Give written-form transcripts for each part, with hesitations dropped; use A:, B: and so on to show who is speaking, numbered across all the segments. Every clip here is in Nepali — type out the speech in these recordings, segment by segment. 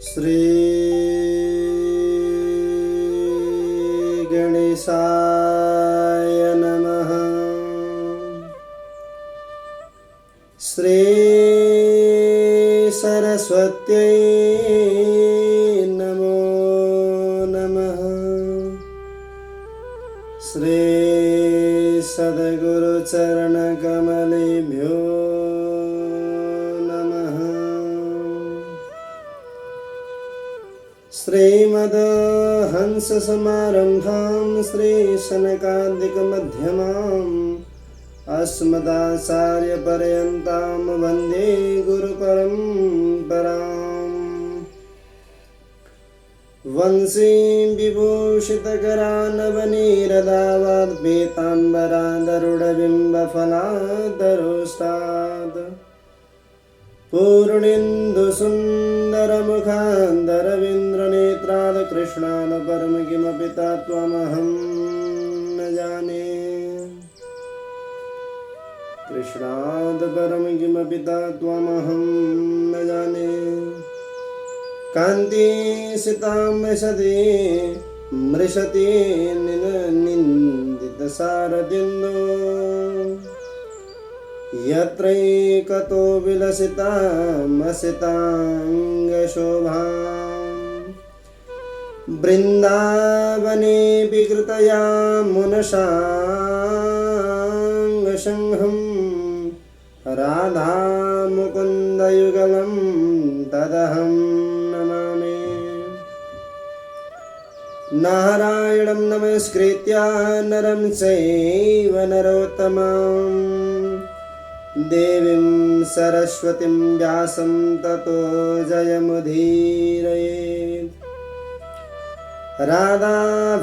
A: श्री गणेशाय नमः। श्री सरस्वत्यै नमो नमः। श्री सद्गुरुचरणकमलेभ्यो नमः। श्रीमद्हंससमारम्भां श्रीशनकादिकमध्यमाम् अस्मदाचार्यपर्यन्तां वन्दे गुरुपरम्पराम्। वंशीं विभूषितकरानवनीरदावाद्पीताम्बरादरुढबिम्बफलादरोष्टात् पूर्णेन्दुसुन्दरमुखान्दरविन्द्रनेत्रात् कृष्णान् परं किमपि तत्त्वमहं न जाने। कृष्णात् परं किमपि तत्त्वमहं न जाने। कान्तिसितां मृषति निन्दितशारदिन्दो यत्रैकतो विलसितामसिताङ्गशोभाम्। वृन्दावने विकृतया मुनशाङ्गसङ्घं राधा मुकुन्दयुगलं तदहं नमामि। नारायणं नमस्कृत्य नरं चैव नरोत्तमं देवीं सरस्वतीं व्यासं ततो जयमुदीरयेत्। राधा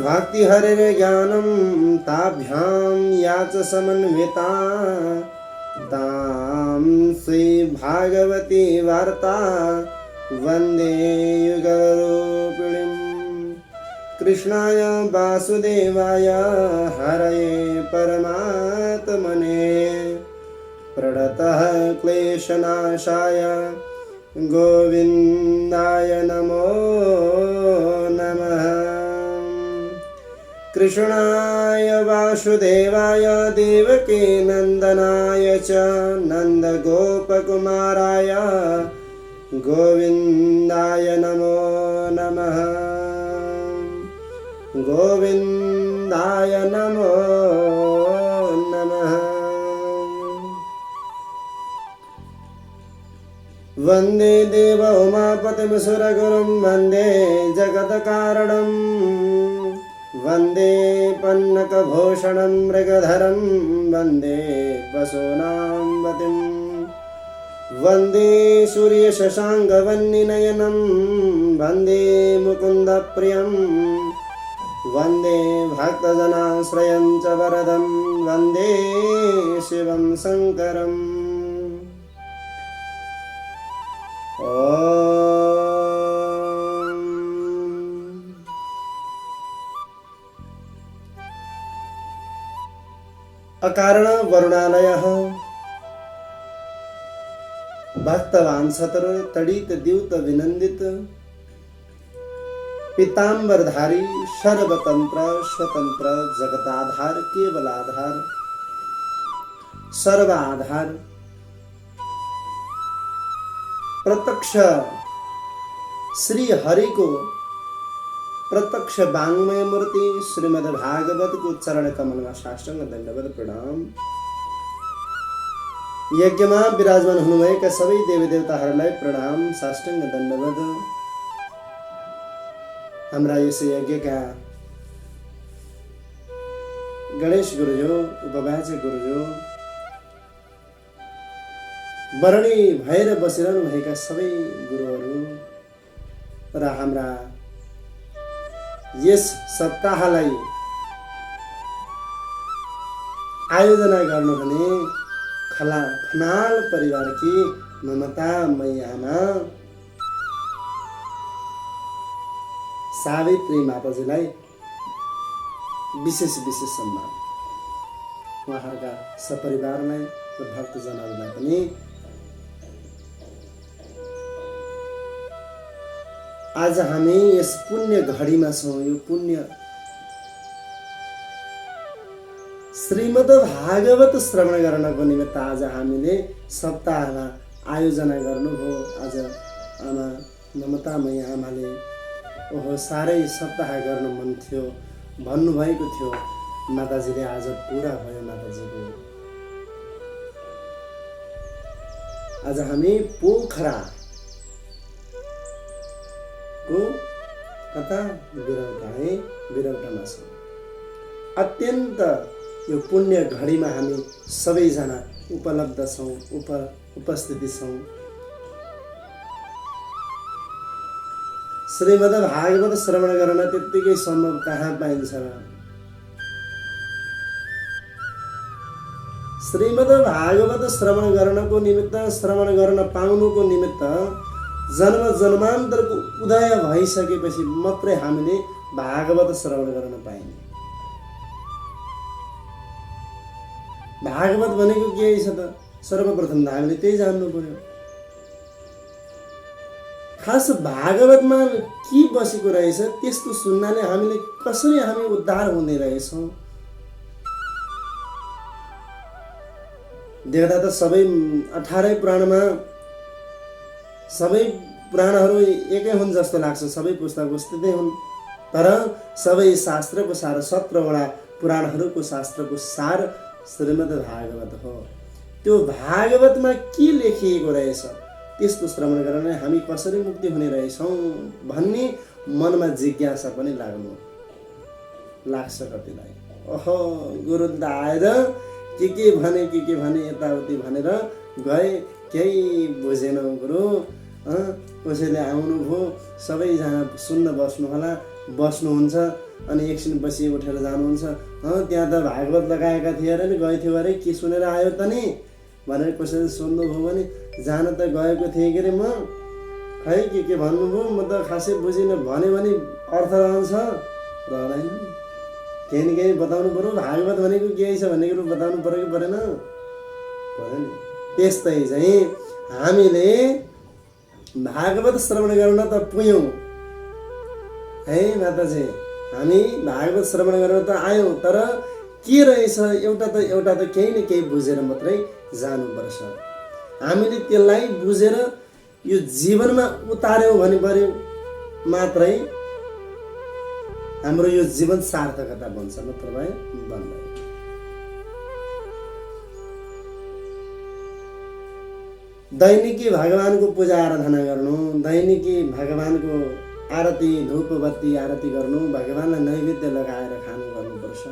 A: भक्तिहरिर्ज्ञानं ताभ्यां या च समन्विता तां श्रीभागवती वार्ता वन्दे युगलरूपिणीम्। कृष्णाय वासुदेवाय हरये परमात्मने प्रणतः क्लेशनाशाय गोविन्दाय नमो नमः। कृष्णाय वासुदेवाय देवकी नन्दनाय च नन्दगोपकुमाराय गोविन्दाय नमो नमः। गोविन्दाय नमो नमः। वन्दे देव उमापतिं सुरगुरुं वन्दे जगत्कारणं वन्दे पन्नकभूषणं मृगधरं वन्दे पशूनां पतिं वन्दे सूर्यशशाङ्कवह्निनयनं वन्दे मुकुन्दप्रियं वन्दे भक्तजनाश्रयं च वरदं वन्दे शिवं शङ्करम्। अकारण वरुणालयः भक्तवांसतर तडित द्यूत विनन्दित पीताम्बरधारी सर्वतंत्र स्वतंत्र जगताधार केवलाधार सर्वाधार प्रत्यक्ष श्री हरि को प्रत्यक्ष वांग्मय मूर्ति श्रीमद् भागवत को चरण कमल में साष्टांग दंडवत प्रणाम। यज्ञ में विराजमान हुनुभएका सबै देवी देवताहरूलाई प्रणाम साष्टांग दंडवत। हाम्रा यस यज्ञका गणेश गुरुजो उपवाचे गुरुजो वरणी भएर बसिरहनु भएका सबै गुरुहरू र हाम्रा यस सप्ताहलाई आयोजना गर्नुहुने खनाल परिवारकी ममता मैयामा सावित्री माताजीलाई विशेष सम्मान। उहाँहरूका सपरिवारलाई र भक्तजनहरूलाई पनि आज हामी यस पुण्य घडीमा छौँ। यो पुण्य श्रीमद् भागवत श्रवण गर्नको निमित्त आज हामीले सप्ताहमा आयोजना गर्नुभयो। आज आमा ममतामयी आमाले ओहो साह्रै सप्ताह गर्न मन थियो भन्नुभएको थियो। माताजीले आज पुरा भयो। माताजीको आज हामी पोखरा को कता बिरौटामा छौँ। अत्यन्त यो पुण्य घडीमा हामी सबैजना उपलब्ध छौँ, उपस्थिति छौँ। श्रीमद् भागवत श्रवण गर्न त्यत्तिकै सम्भव कहाँ पाइन्छ र? श्रीमद् भागवत श्रवण गर्नको निमित्त, श्रवण गर्न पाउनुको निमित्त जन्म जन्मान्तरको उदय भइसकेपछि मात्रै हामीले भागवत श्रवण गर्न पाइने। भागवत भनेको के छ त? सर्वप्रथम त हामीले त्यही जान्नु पर्यो। खास भागवतमा के बसेको रहेछ त्यस्तो सुन्नाले हामीले कसरी हामी उद्धार हुने रहेछौँ। देख्दा त सबै 18 पुराणमा सबै पुराणहरू एकै हुन् जस्तो लाग्छ। सबै पुस्तक उस्तै हुन्, तर सबै शास्त्रको सार 17वटा पुराणहरूको शास्त्रको सार श्रीमद् भागवत हो। त्यो भागवतमा के लेखिएको रहेछ त्यस्तो श्रवण गरेर हामी कसरी मुक्ति हुने रहेछौँ भन्ने मनमा जिज्ञासा पनि लाग्छ कतिलाई। ओहो गुरु आएर के भने यताउति भनेर गए, केही बुझेन गुरु। कसैले आउनुभयो, सबैजना सुन्न बस्नुहुन्छ अनि एकछिनपछि उठेर जानुहुन्छ। त्यहाँ त भागवत लगाएका थिए अरे नि, गएथ्यो अरे, के सुनेर आयो त नि भनेर कसैले सोध्नुभयो भने जान त गएको थिएँ के अरे म, खै के भन्नुभयो म त खासै बुझिनँ भन्यो भने अर्थ रहन्छ रहँदैन। केही न केही बताउनु पर्यो। भागवत भनेको के छ भन्ने कुरो बताउनु पर्यो कि परेन? परेन। त्यस्तै चाहिँ हामीले भागवत श्रवण गर्न त पुग्यौँ है माताजी। हामी भागवत श्रवण गर्न त आयौँ, तर के रहेछ एउटा त केही न केही बुझेर मात्रै जानुपर्छ। हामीले त्यसलाई बुझेर यो जीवनमा उतार्यौँ भने पर्यो मात्रै हाम्रो यो जीवन सार्थकता बन्छ, नत्र भए बन्दैन। दैनिकी भगवानको पूजा आराधना गर्नु, दैनिकी भगवानको आरती धूप बत्ती आरती गर्नु, भगवानलाई नैवेद्य लगाएर खानु गर्नुपर्छ।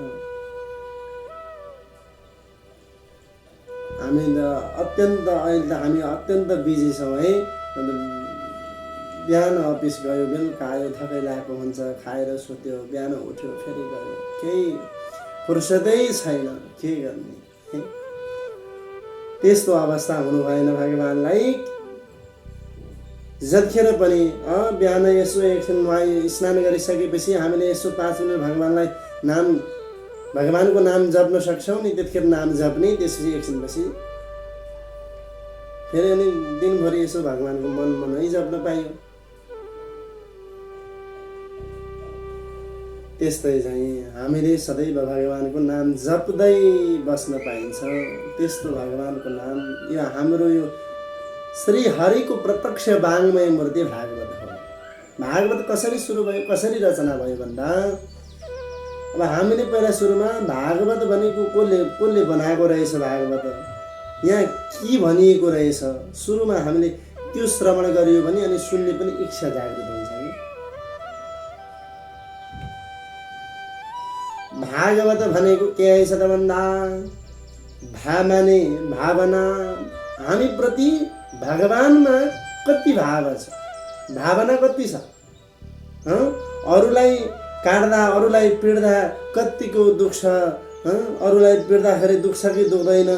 A: हामी अहिले त हामी अत्यन्त बिजी छौँ है। बिहान अफिस गयो, बेलुका आयो, थकै लागेको हुन्छ, खाएर सुत्यो, बिहान उठ्यो फेरि गयो, केही फुर्सदै छैन, के गर्ने है? त्यस्तो अवस्था हुनु भएन। भगवानलाई जतिखेर पनि बिहान यसो एकछिन स्नान गरिसकेपछि हामीले यसो 5 मिनट भगवानको नाम जप्न सक्छौँ नि, त्यतिखेर नाम जप्ने, त्यसपछि एकछिनपछि फेरि अनि दिनभरि यसो भगवानको मनै जप्न पाइयो। त्यस्तै चाहिँ हामीले सदैव भगवानको नाम जप्दै बस्न पाइन्छ। त्यस्तो भगवानको नाम यो हाम्रो यो श्री हरिको प्रत्यक्ष वाङ्मय मूर्ति भागवत हो। भागवत कसरी सुरु भयो, कसरी रचना भयो भन्दा अब हामीले पहिला सुरुमा भागवत भनेको कसले बनाएको रहेछ, भागवत यहाँ के भनिएको रहेछ, सुरुमा हामीले त्यो श्रवण गरियो भने अनि सुन्ने पनि इच्छा जागृत हुन्छ कि। भागवत भनेको के रहेछ त भन्दा भावना, हामी प्रति भगवानमा कति भाव छ, भावना कति छ। अरूलाई काट्दा, अरूलाई पिट्दा कतिको दुख छ, अरूलाई पिट्दाखेरि दुख छ कि दुख्दैन,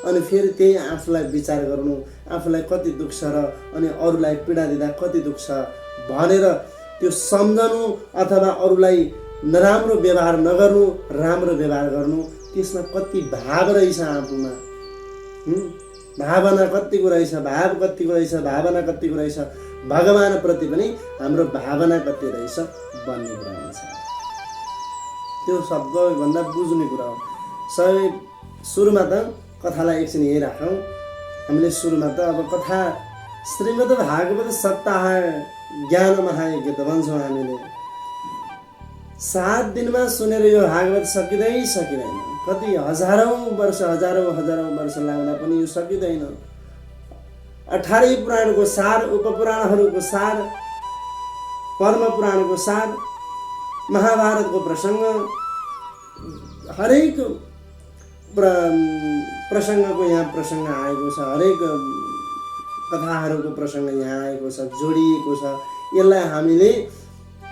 A: अनि फेरि त्यही आफूलाई विचार गर्नु, आफूलाई कति दुख छ र अनि अरूलाई पीडा दिँदा कति दुख छ भनेर त्यो सम्झनु, अथवा अरूलाई नराम्रो व्यवहार नगर्नु, राम्रो व्यवहार गर्नु, त्यसमा कति भाव रहेछ आफूमा। भावना कतिको रहेछ, भाव कतिको रहेछ, भावना कतिको रहेछ भगवानप्रति पनि हाम्रो भावना कति रहेछ भन्ने कुरा हुन्छ। त्यो सबैभन्दा बुझ्ने कुरा हो। सबै सुरुमा त कथालाई एकछिन यही राखौँ। हामीले सुरुमा त अब कथा श्रीमद् भागवत सप्ताह ज्ञान महायज्ञ त भन्छौँ हामीले। 7 दिनमा सुनेर यो भागवत सकिँदैन। कति हजारौँ वर्ष लाग्दा पनि यो सकिँदैन। 18 पुराणको सार, उपपुराणहरूको सार, पद्म पुराणको सार, महाभारतको प्रसङ्ग, हरेक प्रसङ्गको यहाँ प्रसङ्ग आएको छ, हरेक कथाहरूको प्रसङ्ग यहाँ आएको छ, जोडिएको छ। यसलाई हामीले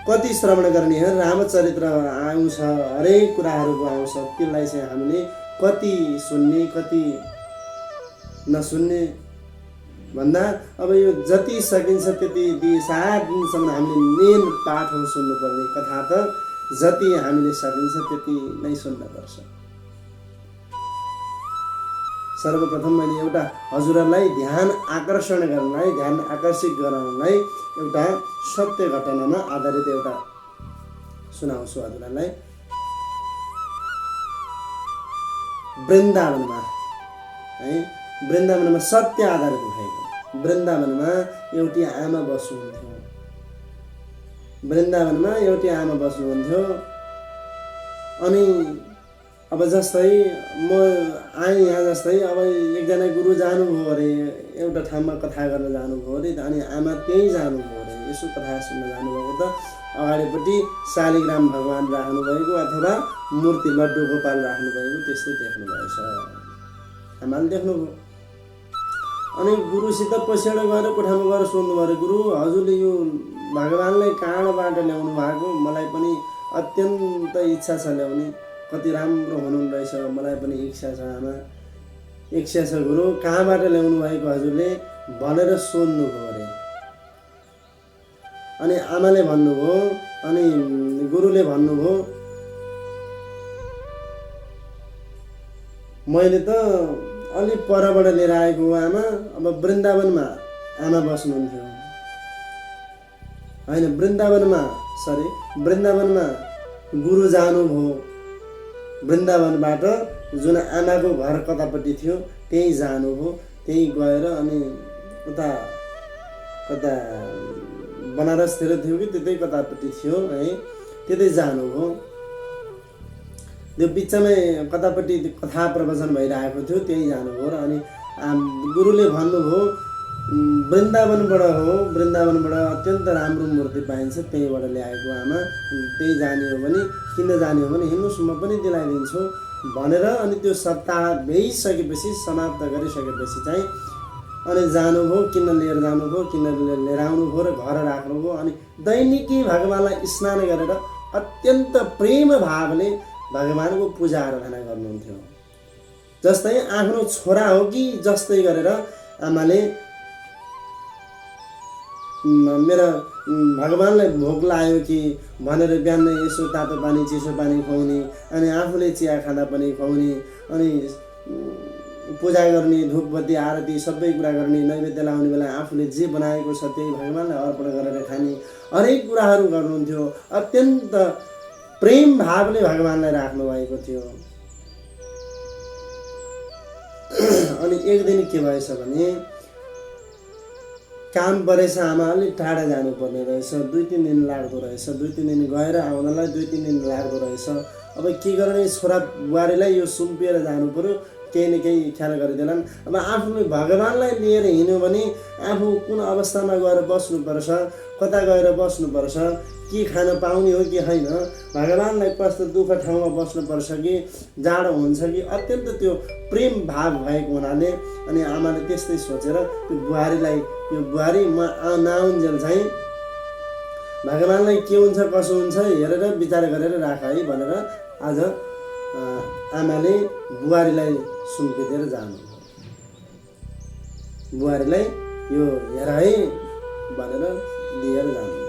A: कति श्रवण गर्ने हो, रामचरित्र आउँछ, हरेक कुराहरूको आउँछ, त्यसलाई चाहिँ हामीले कति सुन्ने कति नसुन्ने भन्दा अब यो जति सकिन्छ त्यति 7 दिनसम्म हामीले मेन पाठहरू सुन्नुपर्ने। कथा त जति हामीले सकिन्छ त्यति नै सुन्नुपर्छ। सर्वप्रथम मैले एउटा हजुरहरूलाई ध्यान आकर्षित गराउनलाई एउटा सत्य घटनामा आधारित एउटा सुनाउँछु हजुरहरूलाई। वृन्दावनमा सत्य आधारित भएको वृन्दावनमा एउटी आमा बस्नुहुन्थ्यो। अनि अब जस्तै म आएँ यहाँ, जस्तै अब एकजना गुरु जानुभयो अरे, एउटा ठाउँमा कथा गर्न जानुभयो अरे, अनि आमा त्यहीँ जानुभयो अरे, यसो कथा सुन्न जानुभएको त अगाडिपट्टि शालिग्राम भगवान राख्नुभएको अथवा मूर्ति लड्डु गोपाल राख्नुभएको त्यस्तै देख्नुभएछ। आमाले देख्नुभयो। अनि गुरुसित पछाडि गएर कोठामा गएर सोध्नुभयो अरे, गुरु हजुरले यो भगवानलाई कहाँबाट ल्याउनु भएको? मलाई पनि अत्यन्त इच्छा छ ल्याउने, कति राम्रो हुनुहुँदो रहेछ, मलाई पनि इच्छा छ आमा, इच्छा छ गुरु, कहाँबाट ल्याउनु भएको हजुरले भनेर सोध्नुभयो अरे। अनि आमाले भन्नुभयो, अनि गुरुले भन्नुभयो, मैले त अलि परबाट लिएर आएको हो आमा। अब वृन्दावनमा आमा बस्नुहुन्थ्यो होइन, वृन्दावनमा गुरु जानुभयो। वृन्दावनबाट जुन आमाको घर कतापट्टि थियो त्यहीँ जानुभयो। त्यहीँ गएर अनि उता कता बनारसतिर थियो कि त्यतै कतापट्टि थियो है, त्यतै जानुभयो। त्यो बिचमै कतापट्टि कथा प्रवचन भइरहेको थियो, त्यहीँ जानुभयो। र अनि गुरुले भन्नुभयो, वृन्दावनबाट अत्यन्त राम्रो मूर्ति पाइन्छ, त्यहीँबाट ल्याएको आमा, त्यही जाने हो भने किन जाने हो भने हिँड्नुहोस्, म पनि दिलाइदिन्छु भनेर। अनि त्यो सप्ताह भइसकेपछि, समाप्त गरिसकेपछि चाहिँ अनि जानुभयो। किन लिएर जानुभयो, किन लिएर आउनुभयो र घर राख्नुभयो। अनि दैनिकी भगवानलाई स्नान गरेर अत्यन्त प्रेम भावले भगवानको पूजा आराधना गर्नुहुन्थ्यो। जस्तै आफ्नो छोरा हो कि जस्तै गरेर आमाले मेरा भगवानलाई भोक लाग्यो कि भनेर बिहान यसो तातो पानी चिसो पानी खुवाउने, अनि आफूले चिया खाँदा पनि खुवाउने, अनि पूजा गर्ने, धूपबत्ती आरती सबै कुरा गर्ने, नैवेद्य लाउने बेला आफूले जे बनाएको छ त्यही भगवानलाई अर्पण गरेर खाने, हरेक कुराहरू गर्नुहुन्थ्यो। अत्यन्त प्रेम भावले भगवानलाई राख्नु भएको थियो। अनि एक दिन के भएछ भने काम परेछ, आमा अलिक टाढा जानुपर्ने रहेछ, 2-3 दिन लाग्दो रहेछ। 2-3 दिन गएर आउनलाई 2-3 दिन लाग्दो रहेछ। अब के गर्ने, छोरा बुहारीलाई यो सुम्पिएर जानु पर्यो, केही न केही ख्याल गरिदेलान्। अब आफूले भगवानलाई लिएर हिँड्यो भने आफू कुन अवस्थामा गएर बस्नुपर्छ, कता गएर बस्नुपर्छ, के खान पाउने हो कि होइन, भगवानलाई कस्तो दुःख ठाउँमा बस्नुपर्छ कि जाडो हुन्छ कि, अत्यन्त त्यो प्रेम भाव भएको हुनाले अनि आमाले त्यस्तै सोचेर त्यो बुहारीलाई, यो बुहारी म नआउन्जेल चाहिँ भगवानलाई के हुन्छ कसो हुन्छ हेरेर विचार गरेर राख है भनेर आज आमाले बुहारीलाई सुम्पिदिएर जानुभयो। बुहारीलाई यो हेर है भनेर दिएर जानुभयो।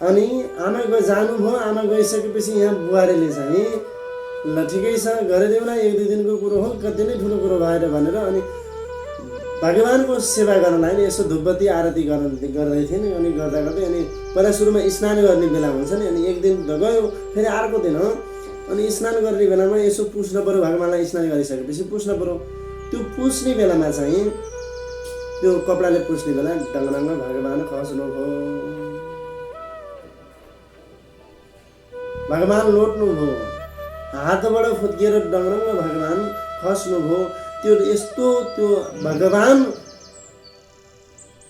A: अनि आमा जानुभयो। आमा गइसकेपछि यहाँ बुहारीले चाहिँ ल ठिकै छ गरिदेऊ न, 1-2 दिनको कुरो हो, कति नै ठुलो कुरो भएर भनेर अनि भगवानको सेवा गर्नलाई नि यसो धुपबत्ती आरती गर्दै थिएँ नि। अनि गर्दा गर्दै अनि पहिला सुरुमा स्नान गर्ने बेला हुन्छ नि, अनि एक दिन गयो, फेरि अर्को दिन हो। अनि स्नान गर्ने बेलामा यसो पुस्नु पऱ्यो, भगवानलाई स्नान गरिसकेपछि पुस्नु पऱ्यो। त्यो पुस्ने बेलामा चाहिँ त्यो कपडाले पुस्ने बेला डङरङ भगवान खस्नुभयो, भगवान लोट्नुभयो, हातबाट फुत्किएर डङरङ भगवान खस्नुभयो। त्यो यस्तो त्यो भगवान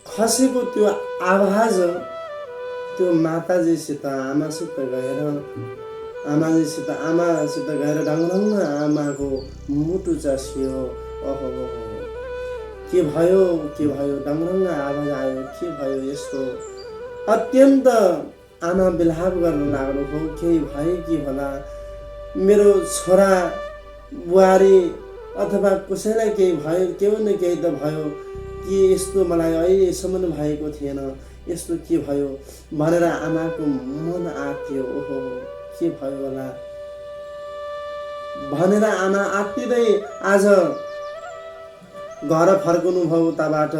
A: खसेको त्यो आवाज त्यो माताजीसित आमासित गएर डङरङ आमाको मुटु चस्यो। ओहो के भयो डङरङ आवाज आयो, के भयो यस्तो? अत्यन्त आमा बिलाप गर्न लाग्नु हो, केही भयो कि होला, मेरो छोरा बुहारी अथवा कसैलाई केही भयो, केही न केही त भयो कि यस्तो मलाई अहिलेसम्म भएको थिएन, यस्तो के भयो भनेर आमाको मन आत्यो। ओहो के भयो होला भनेर आमा आत्तिँदै आज घर फर्कनु भयो। उताबाट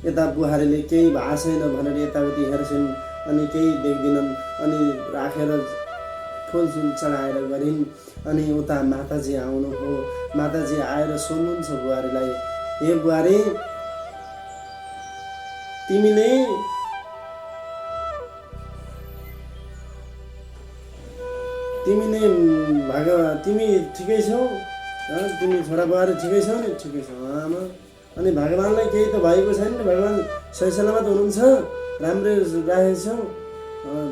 A: यता बुहारीले केही भएको छैन भनेर यताउति हेर्छिन्, अनि केही देख्दिनन्, अनि राखेर फुलसुल चढाएर गरिन्। अनि उता माताजी आउनुभयो। माताजी आएर सोध्नुहुन्छ बुहारीलाई, हे बुहारी तिमी ठिकै छौ? तिमी छोरा बुहारी ठिकै छौ नि? ठिकै छौ आमा। अनि भगवानलाई केही त भएको छैन नि? भगवान सही सलामत हुनुहुन्छ? राम्रै राखेको छौ?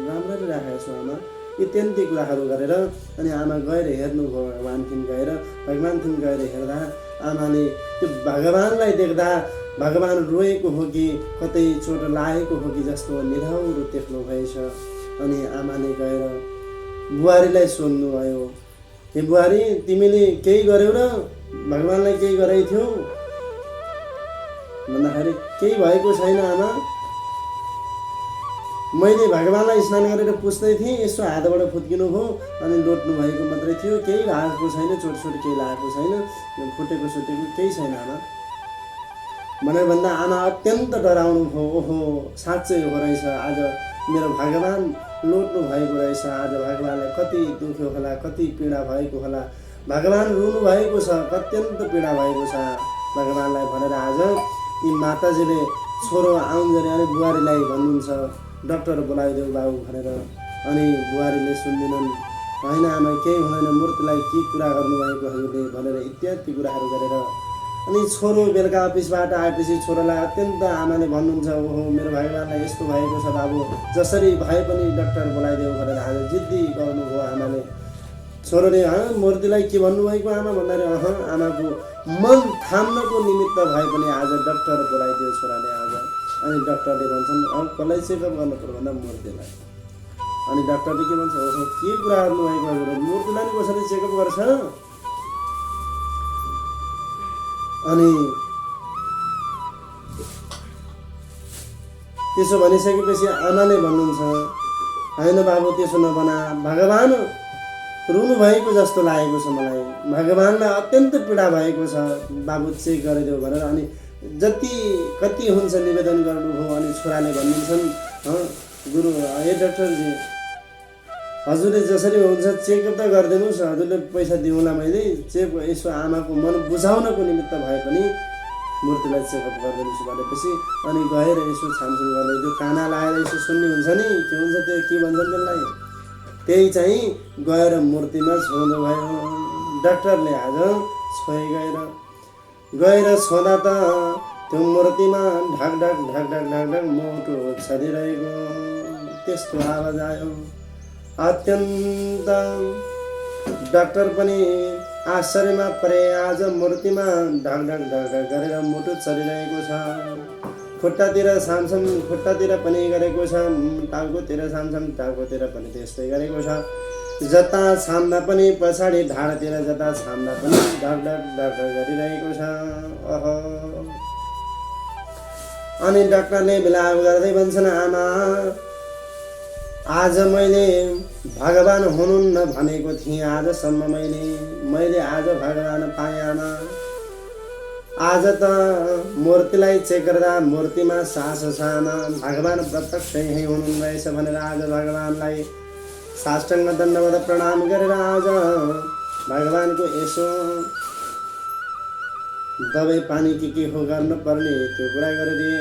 A: राम्ररी राखेको छु आमा। इत्यादि कुराहरू गरेर अनि आमा गएर हेर्नुभयो। भगवानथिन गएर हेर्दा आमाले त्यो भगवानलाई देख्दा भगवान रोएको हो कि कतै चोट लागेको हो कि जस्तो निधाउरो देख्नु भएछ। अनि आमाले गएर बुहारीलाई सोध्नुभयो, हे बुहारी तिमीले केही गर्यौ र भगवानलाई केही गरेको थियौ भन्दाखेरि केही भएको छैन आमा, मैले भगवानलाई स्नान गरेर पुस्दै थिएँ, यसो हातबाट फुत्किनु भयो अनि लोट्नु भएको मात्रै थियो, केही भएको छैन, चोटसोट केही लागेको छैन, फुटेको सुटेको केही छैन आमा भनेर भन्दा आमा अत्यन्त डराउनु भयो। ओहो साँच्चै हो रहेछ, आज मेरो भगवान लोट्नु भएको रहेछ, आज भगवानलाई कति दुख्यो होला, कति पीडा भएको होला, भगवान रुनु भएको छ, अत्यन्त पीडा भएको छ भगवानलाई भनेर आज ती माताजीले छोरो आउन्जरी अनि बुहारीलाई भन्नुहुन्छ, डाक्टर बोलाइदेऊ बाबु भनेर। अनि बुहारीले सुन्दिनन्, होइन आमा केही हुँदैन, मूर्तिलाई के कुरा गर्नुभएको हजुरले भनेर इत्यादि कुराहरू गरेर अनि छोरो बेलुका अफिसबाट आएपछि छोरालाई अत्यन्त आमाले भन्नुहुन्छ, ओहो मेरो भगवानलाई यस्तो भएको छ बाबु, जसरी भए पनि डाक्टर बोलाइदेऊ भनेर आज जिद्दी गर्नुभयो आमाले। छोरोले मूर्तिलाई के भन्नुभएको आमा भन्दाखेरि आमाको मन थाम्नको निमित्त भए पनि आज डाक्टर बोलाइदियो छोराले आज। अनि डाक्टरले भन्छन् कसलाई चेकअप गर्नु पर्यो भन्दा मूर्तिलाई। अनि डाक्टरले के भन्छ, ओहो के कुरा गर्नुभएको हजुर, मूर्तिलाई नि कसरी चेकअप गर्छ? अनि त्यसो भनिसकेपछि आमाले भन्नुहुन्छ, होइन बाबु त्यसो नबना, भगवान रुनु भएको जस्तो लागेको छ मलाई, भगवानलाई अत्यन्त पीडा भएको छ, बाबु चेक गरिदेऊ भनेर। अनि कति हुन्छ निवेदन गर्नुभयो। अनि छोराले भनिदिन्छन्, गुरु हे डाक्टरजी हजुरले जसरी हुन्छ चेकअप त गरिदिनुहोस्, हजुरले पैसा दिउँला मैले, चेक यसो आमाको मन बुझाउनको निमित्त भए पनि मूर्तिलाई चेकअप गरिदिनुहोस् भनेपछि अनि गएर यसो छामछुम गर्दै त्यो काना लगाएर यसो सुन्ने हुन्छ नि, के हुन्छ त्यो के भन्छन् त्यसलाई, त्यही चाहिँ गएर मूर्तिमा छोड्नु भयो डाक्टरले आज छोइ गएर छोदा त त्यो मूर्तिमा ढाक ढाक मोटो छरिरहेको त्यस्तो आवाज आयो। अत्यन्त डाक्टर पनि आश्चर्यमा परे, आज मूर्तिमा ढाक ढाक गरेर मुटु चलिरहेको छ, खुट्टातिर सामसम खुट्टातिर पनि गरेको छ, टाउकोतिर सामसम टाउकोतिर पनि त्यस्तै गरेको छ, जता छाम्दा पनि पछाडि ढाडतिर जता छाम्दा पनि ढाक ढाक गरिरहेको छ। ओहो अनि डाक्टरले बिलाप गर्दै भन्छन्, आमा आज मैले भगवान हुनुहुन्न भनेको थिएँ, आजसम्म मैले आज भगवान पाएँ आमा, आज त मूर्तिलाई चेक गर्दा मूर्तिमा सास छामा भगवान प्रत्यक्ष यहीँ हुनुहुँदैछ भनेर आज भगवानलाई साष्टाङ्ग दण्डवत प्रणाम गरेर आज भगवानको यसो दबाई पानी के हो गर्न पर्ने त्यो कुरा गरिदिएँ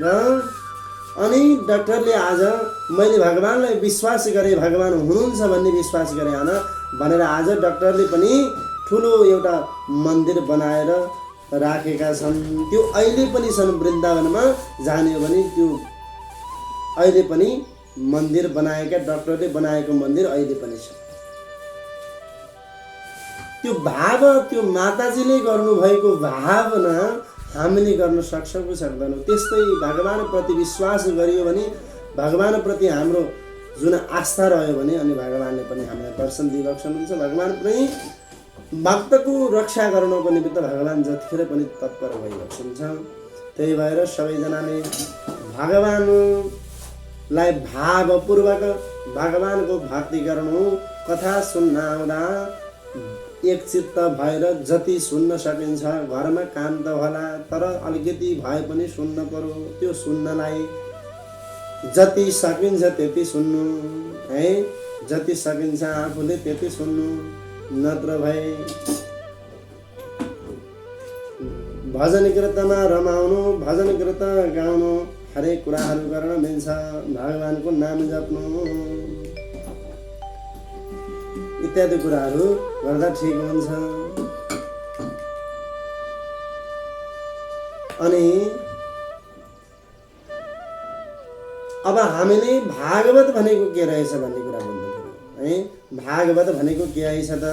A: र अनि डाक्टरले आज मैले भगवानलाई विश्वास गरेँ, भगवान हुनुहुन्छ भन्ने विश्वास गरेँ होइन भनेर आज डाक्टरले पनि ठुलो एउटा मन्दिर बनाएर राखेका छन्। त्यो अहिले पनि छन् वृन्दावनमा जाने हो भने त्यो अहिले पनि मन्दिर बनाएका डाक्टरले बनाएको मन्दिर अहिले पनि छ। त्यो भाव त्यो माताजीले गर्नुभएको भावना हामीले गर्न सक्छौँ कि सक्दैनौँ। त्यस्तै भगवानप्रति विश्वास गरियो भने, भगवानप्रति हाम्रो जुन आस्था रह्यो भने अनि भगवानले पनि हामीलाई दर्शन दिइबक्सनुहुन्छ। भगवान पनि भक्तको रक्षा गर्नको निमित्त भगवान जतिखेर पनि तत्पर भइबक्सनुहुन्छ। त्यही भएर सबैजनाले भगवानलाई भावपूर्वक भगवानको भक्ति गर्नु, कथा सुन्न आउँदा एक चित्त भएर जति सुन्न सकिन्छ, घरमा काम त होला तर अलिकति भए पनि सुन्न पर्यो। त्यो सुन्नलाई जति सकिन्छ त्यति सुन्नु है, जति सकिन्छ आफूले त्यति सुन्नु, नत्र भए भजन कीर्तनमा रमाउनु, भजन कीर्तन गाउनु, हरेक कुराहरू गर्न मिल्छ। भगवानको नाम जप्नु इत्यादि कुराहरू गर्दा ठिक हुन्छ। अनि अब हामीले भागवत भनेको के रहेछ भन्ने कुरा भन्नु पर्यो है। भागवत भनेको के रहेछ त?